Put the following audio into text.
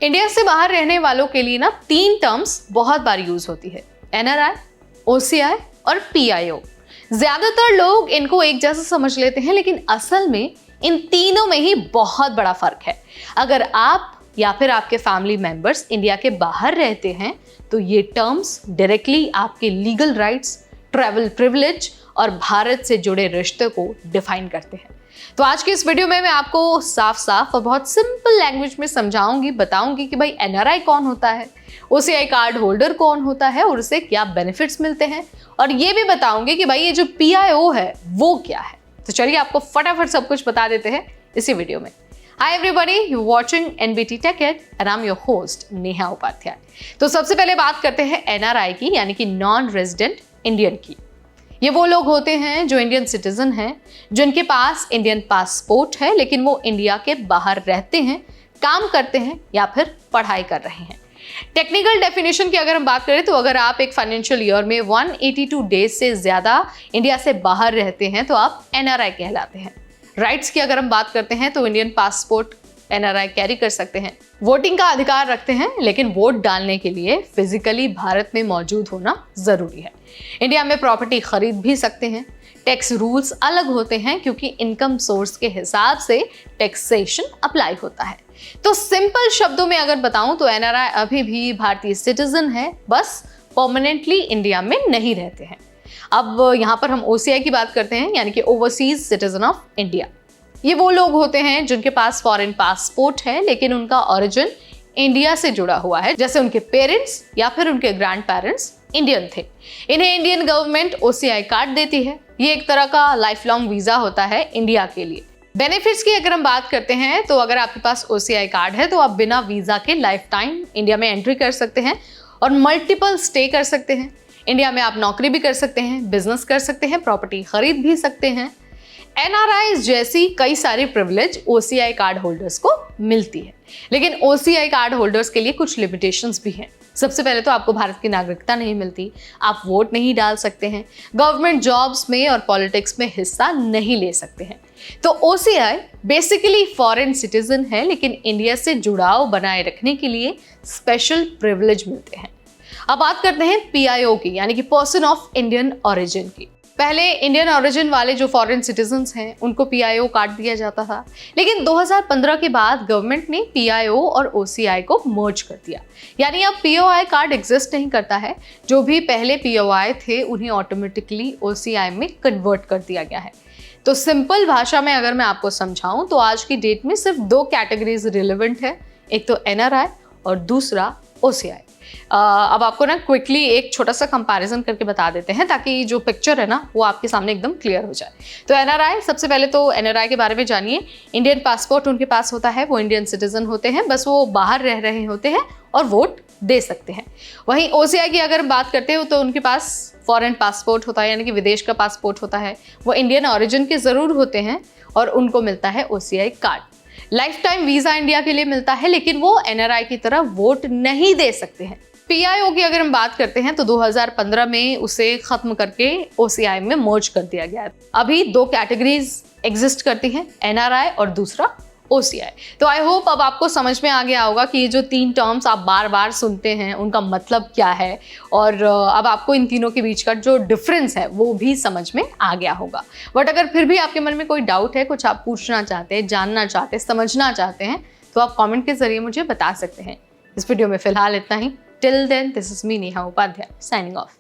India से बाहर रहने वालों के लिए ना 3 टर्म्स बहुत बार यूज होती है, एनआरआई, ओसीआई और पीआईओ। ज्यादातर लोग इनको एक जैसा समझ लेते हैं, लेकिन असल में इन तीनों में ही बहुत बड़ा फर्क है। अगर आप या फिर आपके फैमिली मेंबर्स इंडिया के बाहर रहते हैं तो ये टर्म्स डायरेक्टली आपके लीगल राइट्स, ट्रैवल प्रिविलेज और भारत से जुड़े रिश्ते को डिफाइन करते हैं। तो आज के इस वीडियो में मैं आपको साफ साफ और बहुत सिंपल लैंग्वेज में समझाऊंगी, बताऊंगी कि भाई एनआरआई कौन होता है, ओसीआई कार्ड होल्डर कौन होता है और उसे क्या बेनिफिट्स मिलते हैं, और ये भी बताऊंगी कि भाई ये जो पीआईओ है वो क्या है। तो चलिए आपको फटाफट सब कुछ बता देते हैं इसी वीडियो में। Hi everybody, you're watching NBT Tech Ed and I'm your host Neha Upadhyay. तो सबसे पहले बात करते हैं एनआरआई की, यानी कि नॉन रेजिडेंट इंडियन की। ये वो लोग होते हैं जो इंडियन सिटीजन हैं, जिनके पास इंडियन पासपोर्ट है लेकिन वो इंडिया के बाहर रहते हैं, काम करते हैं या फिर पढ़ाई कर रहे हैं। टेक्निकल डेफिनेशन की अगर हम बात करें तो अगर आप एक फाइनेंशियल ईयर में 182 डेज से ज्यादा इंडिया से बाहर रहते हैं तो आप एनआरआई कहलाते हैं। राइट्स की अगर हम बात करते हैं तो इंडियन पासपोर्ट एनआरआई कैरी कर सकते हैं, वोटिंग का अधिकार रखते हैं, लेकिन वोट डालने के लिए फिजिकली भारत में मौजूद होना जरूरी है। इंडिया में प्रॉपर्टी खरीद भी सकते हैं। टैक्स रूल्स अलग होते हैं क्योंकि इनकम सोर्स के हिसाब से टैक्सेशन अप्लाई होता है। तो सिंपल शब्दों में अगर बताऊं तो एनआरआई अभी भी भारतीय सिटीजन है, बस परमानेंटली इंडिया में नहीं रहते हैं। अब यहाँ पर हम ओसीआई की बात करते हैं, यानी कि ओवरसीज सिटीजन ऑफ इंडिया। ये वो लोग होते हैं जिनके पास फॉरेन पासपोर्ट है लेकिन उनका ओरिजिन इंडिया से जुड़ा हुआ है, जैसे उनके पेरेंट्स या फिर उनके ग्रैंड पेरेंट्स इंडियन थे। इन्हें इंडियन गवर्नमेंट ओसीआई कार्ड देती है। ये एक तरह का लाइफ लॉन्ग वीजा होता है इंडिया के लिए। बेनिफिट्स की अगर हम बात करते हैं तो अगर आपके पास ओसीआई कार्ड है तो आप बिना वीजा के लाइफ टाइम इंडिया में एंट्री कर सकते हैं और मल्टीपल स्टे कर सकते हैं। इंडिया में आप नौकरी भी कर सकते हैं, बिजनेस कर सकते हैं, प्रॉपर्टी खरीद भी सकते हैं। एनआरआई जैसी कई सारी प्रिविलेज ओसीआई कार्ड होल्डर्स को मिलती है, लेकिन ओसीआई कार्ड होल्डर्स के लिए कुछ लिमिटेशंस भी हैं। सबसे पहले तो आपको भारत की नागरिकता नहीं मिलती, आप वोट नहीं डाल सकते हैं, गवर्नमेंट जॉब्स में और पॉलिटिक्स में हिस्सा नहीं ले सकते हैं। तो ओसीआई बेसिकली फॉरेन सिटीजन है, लेकिन इंडिया से जुड़ाव बनाए रखने के लिए स्पेशल प्रिविलेज मिलते हैं। अब बात करते हैं पीआईओ की, यानी कि पर्सन ऑफ इंडियन ओरिजिन की। पहले इंडियन ओरिजिन वाले जो फॉरेन सिटीजन्स हैं उनको पीआईओ कार्ड दिया जाता था, लेकिन 2015 के बाद गवर्नमेंट ने पीआईओ और ओसीआई को मर्ज कर दिया, यानी अब पीओआई कार्ड एग्जिस्ट नहीं करता है। जो भी पहले पीओआई थे उन्हें ऑटोमेटिकली ओसीआई में कन्वर्ट कर दिया गया है। तो सिंपल भाषा में अगर मैं आपको समझाऊं तो आज की डेट में सिर्फ 2 कैटेगरीज रिलेवेंट है, एक तो एनआरआई और दूसरा ओसीआई। अब आपको ना क्विकली एक छोटा सा कंपैरिजन करके बता देते हैं ताकि जो पिक्चर है ना वो आपके सामने एकदम क्लियर हो जाए। तो एनआरआई, सबसे पहले तो एनआरआई के बारे में जानिए। इंडियन पासपोर्ट उनके पास होता है, वो इंडियन सिटीजन होते हैं, बस वो बाहर रह रहे होते हैं और वोट दे सकते हैं। वहीं ओसीआई की अगर बात करते हो तो उनके पास फॉरेन पासपोर्ट होता है, यानी कि विदेश का पासपोर्ट होता है, वो इंडियन ओरिजिन के जरूर होते हैं और उनको मिलता है OCI card. Life time visa India के लिए मिलता है, लेकिन वो एनआरआई की तरह वोट नहीं दे सकते हैं। पीआईओ की अगर हम बात करते हैं तो 2015 में उसे खत्म करके ओसीआई में मर्ज कर दिया गया है। अभी 2 कैटेगरीज एग्जिस्ट करती हैं, एनआरआई और दूसरा ओसीआई। तो आई होप अब आपको समझ में आ गया होगा कि ये जो 3 टर्म्स आप बार बार सुनते हैं उनका मतलब क्या है, और अब आपको इन तीनों के बीच का जो डिफरेंस है वो भी समझ में आ गया होगा। बट अगर फिर भी आपके मन में कोई डाउट है, कुछ आप पूछना चाहते हैं, जानना चाहते हैं, समझना चाहते हैं, तो आप कॉमेंट के जरिए मुझे बता सकते हैं। इस वीडियो में फिलहाल इतना ही। Till then, this is me, Neha Upadhyay, signing off.